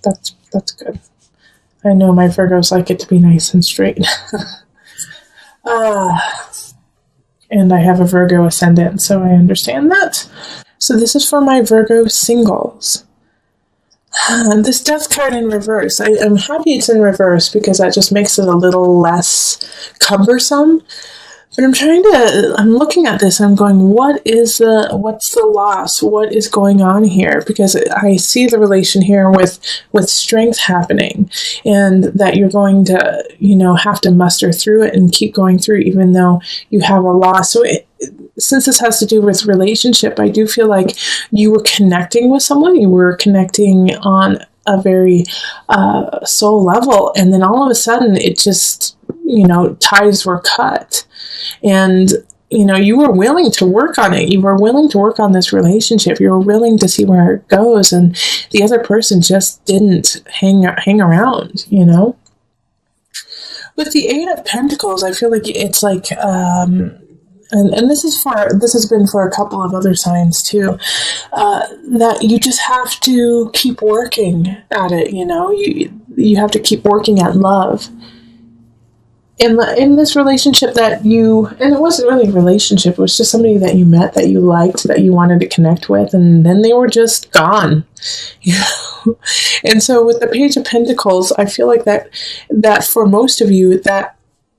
That's good. I know my Virgos like it to be nice and straight. And I have a Virgo ascendant, so I understand that. So this is for my Virgo singles. This death card in reverse. I'm happy it's in reverse because that just makes it a little less cumbersome. But I'm looking at this and I'm going, what's the loss? What is going on here? Because I see the relation here with strength happening, and that you're going to, have to muster through it and keep going through, even though you have a loss. So since this has to do with relationship, I do feel like you were connecting with someone, you were connecting on a very soul level, and then all of a sudden it just, ties were cut. And, you were willing to work on it. You were willing to work on this relationship. You were willing to see where it goes. And the other person just didn't hang around, With the Eight of Pentacles, I feel like it's like, and this has been for a couple of other signs too, that you just have to keep working at it, you have to keep working at love. In this relationship and it wasn't really a relationship, it was just somebody that you met, that you liked, that you wanted to connect with, and then they were just gone, And so with the Page of Pentacles, I feel like that for most of you, that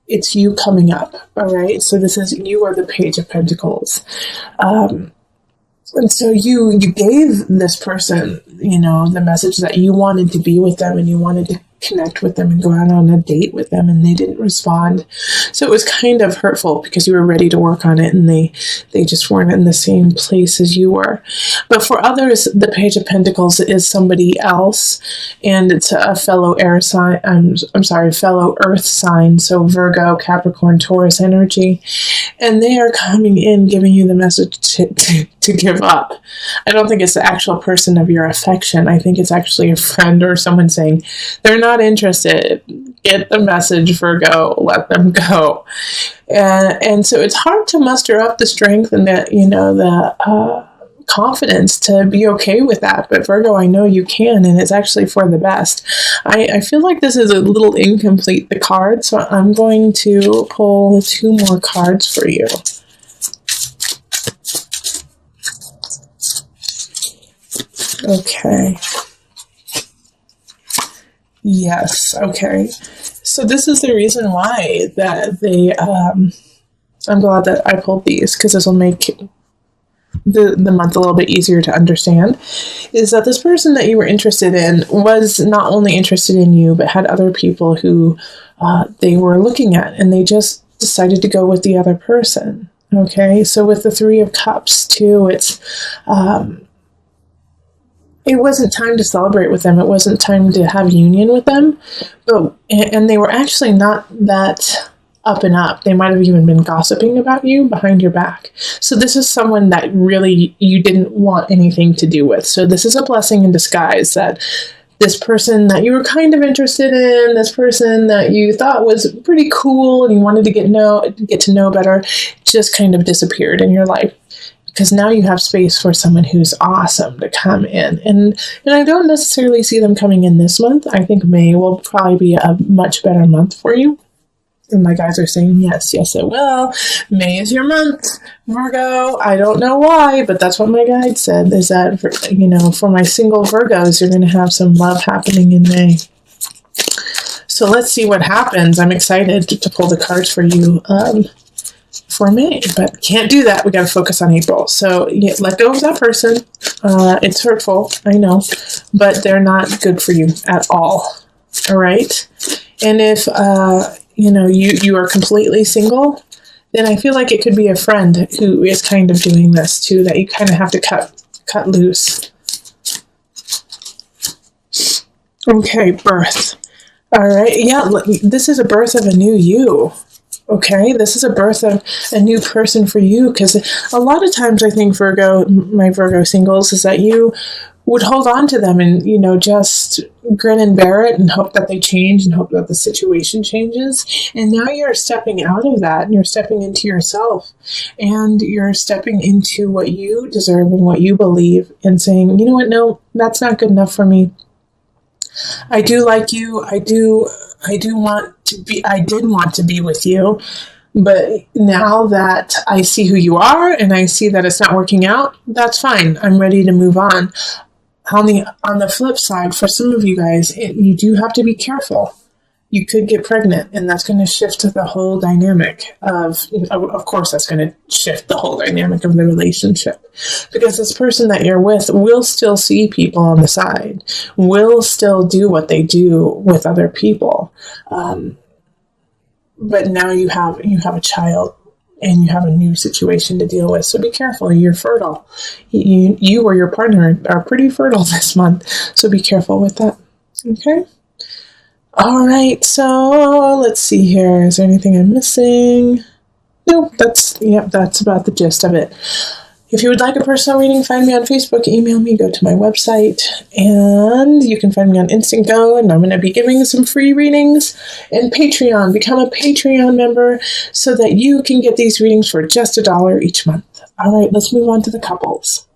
it's you coming up, all right? So you are the Page of Pentacles. And so you gave this person, the message that you wanted to be with them and you wanted to connect with them and go out on a date with them, and they didn't respond. So it was kind of hurtful because you were ready to work on it and they just weren't in the same place as you were. But for others, the Page of Pentacles is somebody else, and it's a fellow air sign, fellow earth sign, so Virgo, Capricorn, Taurus energy, and they are coming in giving you the message to give up. I don't think it's the actual person of your affection. I think it's actually a friend or someone saying they're not interested. Get the message, Virgo. Let them go. And so it's hard to muster up the strength and the confidence to be okay with that. But Virgo, I know you can, and it's actually for the best. I feel like this is a little incomplete, the card, so I'm going to pull 2 more cards for you. Okay. Yes, okay. So this is the reason why that I'm glad that I pulled these, because this will make the month a little bit easier to understand, is that this person that you were interested in was not only interested in you, but had other people who they were looking at, and they just decided to go with the other person. Okay, so with the 3 of Cups too, it wasn't time to celebrate with them. It wasn't time to have union with them. And they were actually not that up and up. They might have even been gossiping about you behind your back. So this is someone that really you didn't want anything to do with. So this is a blessing in disguise, that this person that you were kind of interested in, this person that you thought was pretty cool and you wanted to get to know better, just kind of disappeared in your life. Because now you have space for someone who's awesome to come in. And I don't necessarily see them coming in this month. I think May will probably be a much better month for you. And my guys are saying, yes, it will. May is your month, Virgo. I don't know why, but that's what my guide said, is that, for my single Virgos, you're going to have some love happening in May. So let's see what happens. I'm excited to pull the cards for you. For May, but can't do that. We got to focus on April. So let go of that person. It's hurtful, I know, but they're not good for you at all. All right. And if you are completely single, then I feel like it could be a friend who is kind of doing this too, that you kind of have to cut loose. Okay, birth. All right. Yeah, this is a birth of a new you. Okay, this is a birth of a new person for you, because a lot of times I think my Virgo singles, is that you would hold on to them and, just grin and bear it and hope that they change and hope that the situation changes. And now you're stepping out of that and you're stepping into yourself and you're stepping into what you deserve and what you believe and saying, you know what, no, that's not good enough for me. I do like you. I did want to be with you. But now that I see who you are and I see that it's not working out, that's fine. I'm ready to move on. On the flip side, for some of you guys, you do have to be careful. You could get pregnant, and that's going to shift the whole dynamic of course, that's going to shift the whole dynamic of the relationship. Because this person that you're with will still see people on the side, will still do what they do with other people. But now you have a child, and you have a new situation to deal with. So be careful. You're fertile. You or your partner are pretty fertile this month. So be careful with that. Okay? All right. So let's see here. Is there anything I'm missing? Nope. That's about the gist of it. If you would like a personal reading, find me on Facebook, email me, go to my website, and you can find me on Instant Go, and I'm going to be giving some free readings. And Patreon, become a Patreon member so that you can get these readings for just $1 each month. All right, let's move on to the couples.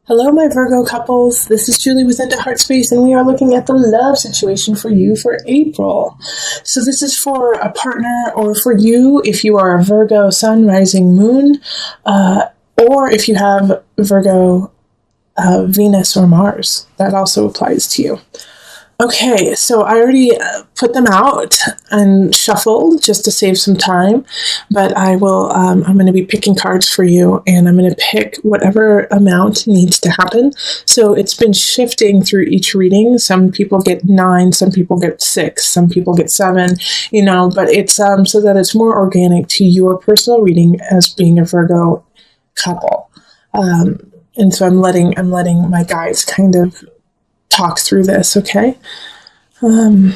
Hello, my Virgo couples. This is Julie with Into Heart Space, and we are looking at the love situation for you for April. So this is for a partner, or for you if you are a Virgo Sun, Rising, Moon, or if you have Virgo, Venus, or Mars. That also applies to you. Okay, so I already put them out and shuffled just to save some time, but I'm going to be picking cards for you, and I'm going to pick whatever amount needs to happen. So it's been shifting through each reading. Some people get 9, some people get 6, some people get 7, but it's so that it's more organic to your personal reading as being a Virgo couple. And so I'm letting my guides kind of talk through this, okay? Okay.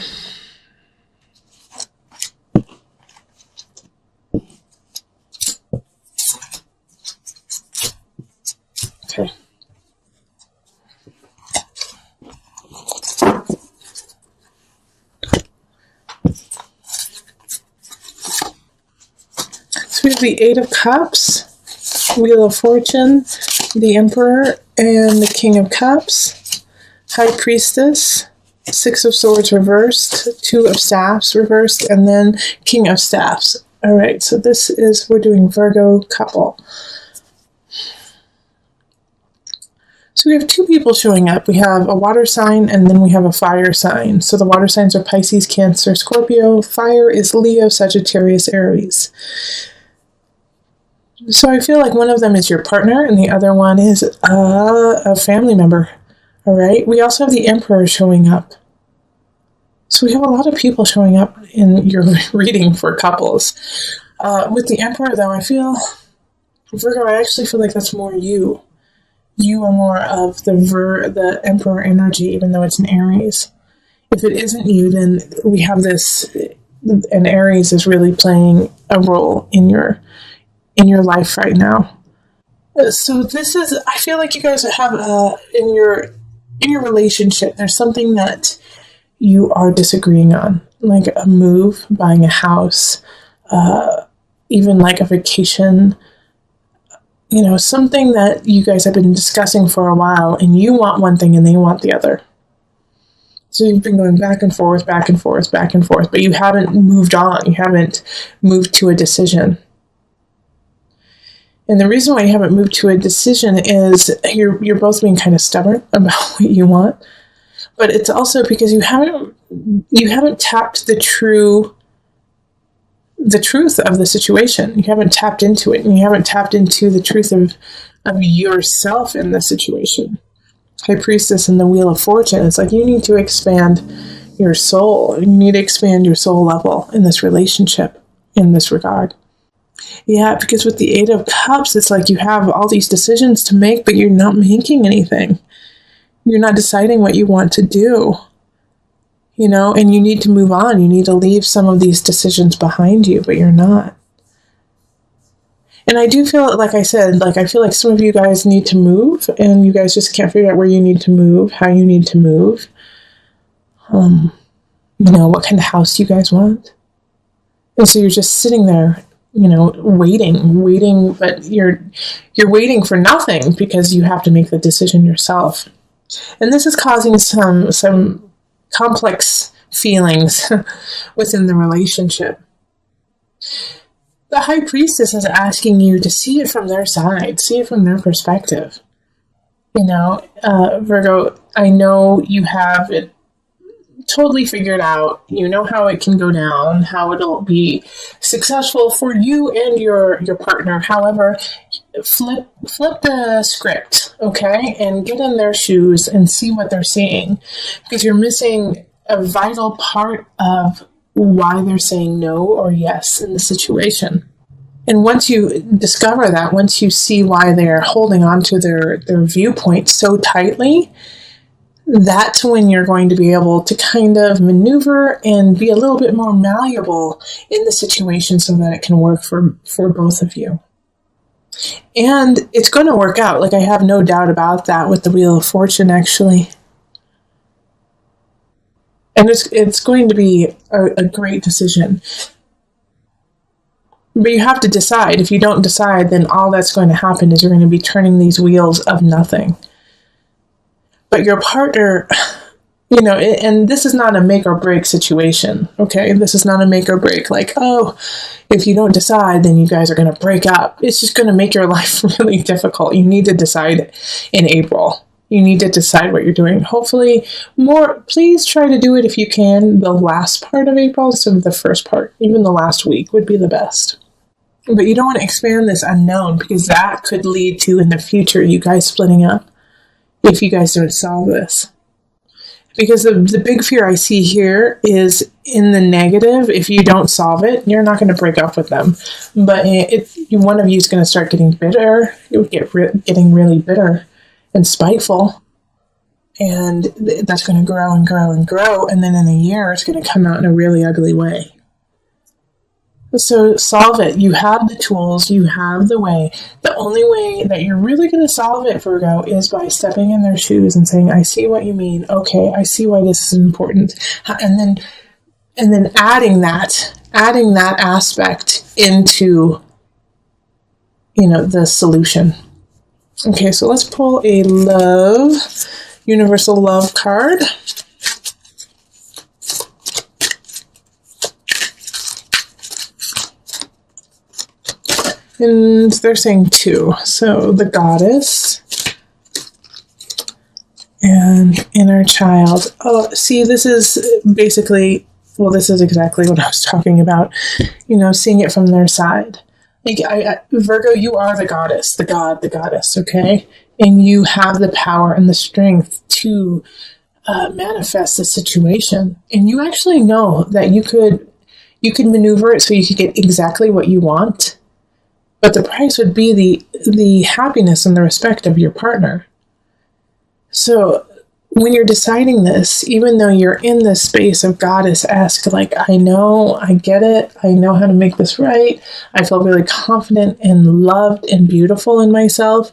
So we have the 8 of Cups, Wheel of Fortune, the Emperor, and the King of Cups, High Priestess, 6 of Swords reversed, 2 of Staffs reversed, and then King of Staffs. All right, so we're doing Virgo couple. So we have 2 people showing up. We have a water sign, and then we have a fire sign. So the water signs are Pisces, Cancer, Scorpio. Fire is Leo, Sagittarius, Aries. So I feel like one of them is your partner, and the other one is a family member. All right. We also have the Emperor showing up. So we have a lot of people showing up in your reading for couples. With the Emperor, though, Virgo, I actually feel like that's more you. You are more of the Emperor energy, even though it's an Aries. If it isn't you, then we have this, and Aries is really playing a role in your life right now. So I feel like you guys have in your relationship, there's something that you are disagreeing on, like a move, buying a house, even like a vacation, something that you guys have been discussing for a while, and you want one thing and they want the other. So you've been going back and forth, back and forth, back and forth, but you haven't moved on. You haven't moved to a decision. And the reason why you haven't moved to a decision is you're both being kind of stubborn about what you want, but it's also because you haven't tapped the truth of the situation. You haven't tapped into it, and you haven't tapped into the truth of yourself in the situation. High Priestess and the Wheel of Fortune. It's like you need to expand your soul. You need to expand your soul level in this relationship in this regard. Yeah, because with the 8 of Cups, it's like you have all these decisions to make, but you're not making anything. You're not deciding what you want to do, and you need to move on. You need to leave some of these decisions behind you, but you're not. And I do feel, like I said, I feel like some of you guys need to move, and you guys just can't figure out where you need to move, how you need to move. What kind of house you guys want. And so you're just sitting there, waiting, but you're waiting for nothing because you have to make the decision yourself. And this is causing some complex feelings within the relationship. The High Priestess is asking you to see it from their side, see it from their perspective. Virgo, I know you have it totally figured out. You know how it can go down, how it'll be successful for you and your partner. However, flip the script, okay? And get in their shoes and see what they're seeing. Because you're missing a vital part of why they're saying no or yes in the situation. And once you discover that, once you see why they're holding on to their viewpoint so tightly, that's when you're going to be able to kind of maneuver and be a little bit more malleable in the situation so that it can work for both of you. And it's going to work out. Like, I have no doubt about that with the Wheel of Fortune, actually. And it's going to be a great decision. But you have to decide. If you don't decide, then all that's going to happen is you're going to be turning these wheels of nothing. But your partner, and this is not a make or break situation, okay? This is not a make or break, like, oh, if you don't decide, then you guys are going to break up. It's just going to make your life really difficult. You need to decide in April. You need to decide what you're doing. Hopefully, please try to do it if you can, the last part of April instead of the first part. Even the last week would be the best. But you don't want to expand this unknown, because that could lead to, in the future, you guys splitting up if you guys don't solve this. Because the big fear I see here is in the negative. If you don't solve it, you're not going to break up with them. But one of you is going to start getting bitter. You'll getting really bitter and spiteful. And that's going to grow and grow and grow. And then in a year, it's going to come out in a really ugly way. So solve it. You have the tools. You have the way. The only way that you're really going to solve it, Virgo, is by stepping in their shoes and saying, I see what you mean. Okay, I see why this is important. And then adding that aspect into, the solution. Okay, so let's pull a universal love card. And they're saying 2. So the Goddess and Inner Child. Oh, see, this is basically, this is exactly what I was talking about. Seeing it from their side. Like, Virgo, you are the goddess, the god, the goddess, okay? And you have the power and the strength to manifest the situation. And you actually know that you could maneuver it so you could get exactly what you want. But the price would be the happiness and the respect of your partner. So when you're deciding this, even though you're in this space of goddess-esque, like, I know, I get it, I know how to make this right, I feel really confident and loved and beautiful in myself,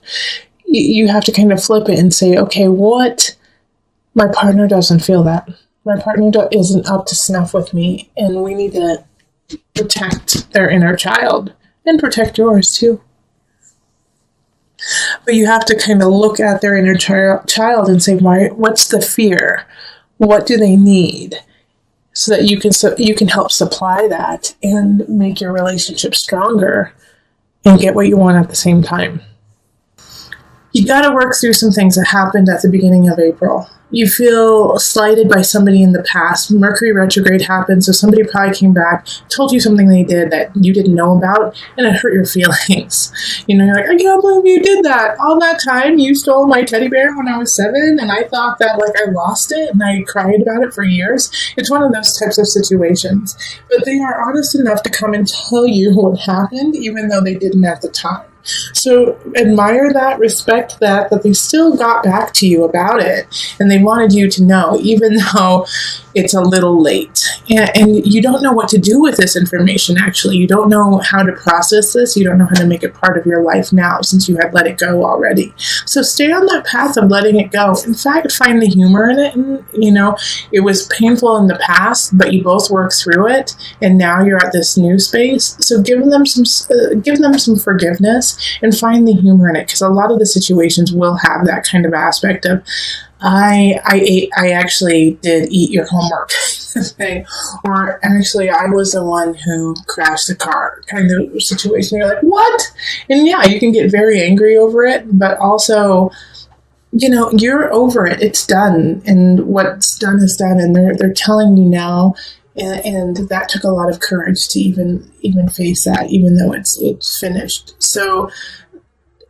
you have to kind of flip it and say, okay, my partner doesn't feel that. My partner isn't up to snuff with me, and we need to protect their inner child. And protect yours too. But you have to kind of look at their inner child and say, what's the fear? What do they need? So that you can help supply that and make your relationship stronger and get what you want at the same time. You got to work through some things that happened at the beginning of April. You feel slighted by somebody in the past. Mercury retrograde happened, so somebody probably came back, told you something they did that you didn't know about, and it hurt your feelings. You're like, I can't believe you did that. All that time you stole my teddy bear when I was 7, and I thought that I lost it, and I cried about it for years. It's one of those types of situations. But they are honest enough to come and tell you what happened, even though they didn't at the time. So admire that, respect that they still got back to you about it, and they wanted you to know, even though it's a little late. And you don't know what to do with this information, actually. You don't know how to process this. You don't know how to make it part of your life now, since you had let it go already. So stay on that path of letting it go. In fact, find the humor in it. And, it was painful in the past, but you both worked through it, and now you're at this new space. So give them some forgiveness and find the humor in it, because a lot of the situations will have that kind of aspect of I actually did eat your homework thing. Or actually, I was the one who crashed the car kind of situation. You're like, what? And yeah, you can get very angry over it, but also, you're over it. It's done. And what's done is done. And they're telling you now. And that took a lot of courage to even face that, even though it's finished. So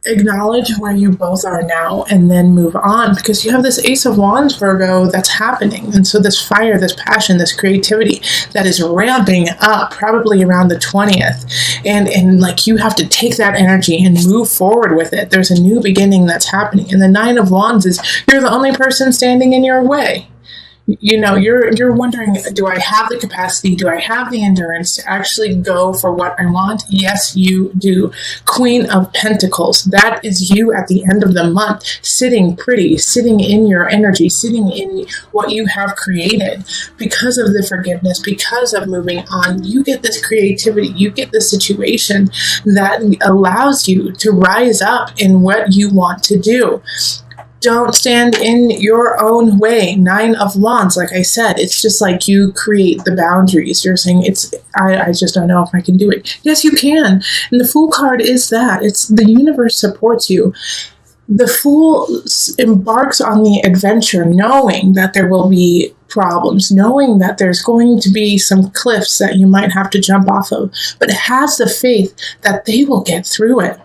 acknowledge where you both are now and then move on, because you have this Ace of Wands, Virgo, that's happening. And so this fire, this passion, this creativity that is ramping up probably around the 20th. And like, you have to take that energy and move forward with it. There's a new beginning that's happening. And the Nine of Wands is you're the only person standing in your way. You're wondering, do I have the capacity? Do I have the endurance to actually go for what I want? Yes, you do. Queen of Pentacles. That is you at the end of the month, sitting pretty, sitting in your energy, sitting in what you have created. Because of the forgiveness, because of moving on, you get this creativity, you get this situation that allows you to rise up in what you want to do. Don't stand in your own way. Nine of Wands, like I said, it's just like you create the boundaries. You're saying, I just don't know if I can do it. Yes, you can. And the Fool card is that. It's the universe supports you. The Fool embarks on the adventure knowing that there will be problems, knowing that there's going to be some cliffs that you might have to jump off of, but has the faith that they will get through it.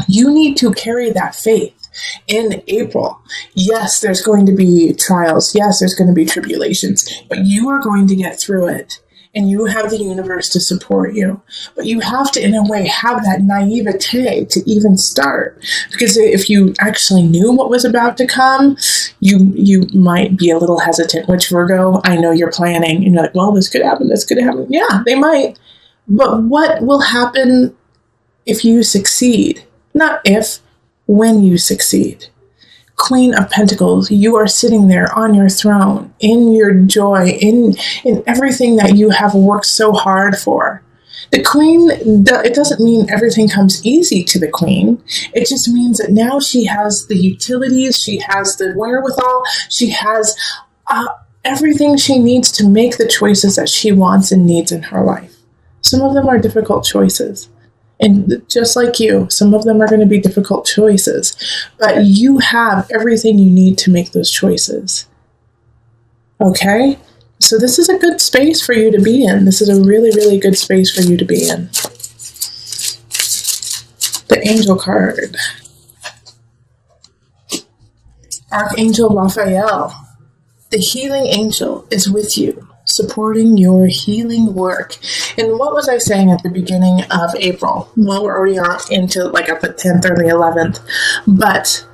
You need to carry that faith. In April, yes, there's going to be trials. Yes, there's going to be tribulations, but you are going to get through it. And you have the universe to support you. But you have to, in a way, have that naivete to even start. Because if you actually knew what was about to come, you might be a little hesitant. Which, Virgo, I know you're planning. And you're like, well, this could happen, this could happen. Yeah, they might. But what will happen if you succeed? Not if, when you succeed. Queen of Pentacles, you are sitting there on your throne, in your joy, in everything that you have worked so hard for. The Queen, it doesn't mean everything comes easy to the Queen. It just means that now she has the utilities, she has the wherewithal, she has everything she needs to make the choices that she wants and needs in her life. Some of them are difficult choices. And just like you, some of them are going to be difficult choices, but you have everything you need to make those choices. Okay? So this is a good space for you to be in. This is a really, really good space for you to be in. The Angel card. Archangel Raphael. The healing angel is with you, supporting your healing work. And what was I saying at the beginning of April? Well, we're already on into like at the 10th or the 11th. But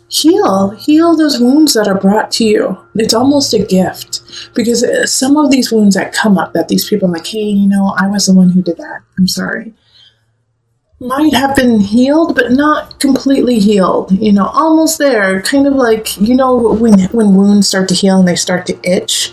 heal those wounds that are brought to you. It's almost a gift. Because some of these wounds that come up, that these people are like, hey, I was the one who did that. I'm sorry. Might have been healed, but not completely healed. Almost there. Kind of like, when wounds start to heal and they start to itch.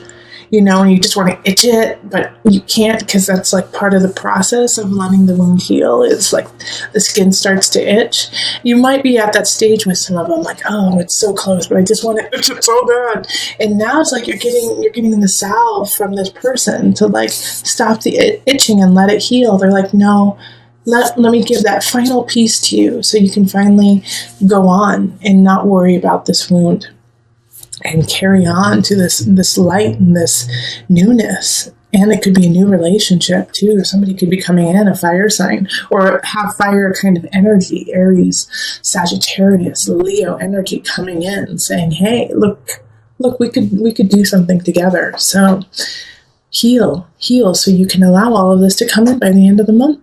And you just want to itch it, but you can't, because that's like part of the process of letting the wound heal. It's like the skin starts to itch. You might be at that stage with some of them, like, oh, it's so close, but I just want to itch it so bad. And now it's like you're getting the salve from this person to like stop the itching and let it heal. They're like, no, let me give that final piece to you so you can finally go on and not worry about this wound. And carry on to this light and this newness. And it could be a new relationship too. Somebody could be coming in, a fire sign, or have fire kind of energy, Aries, Sagittarius, Leo energy coming in saying, hey, look, we could do something together. So heal so you can allow all of this to come in by the end of the month.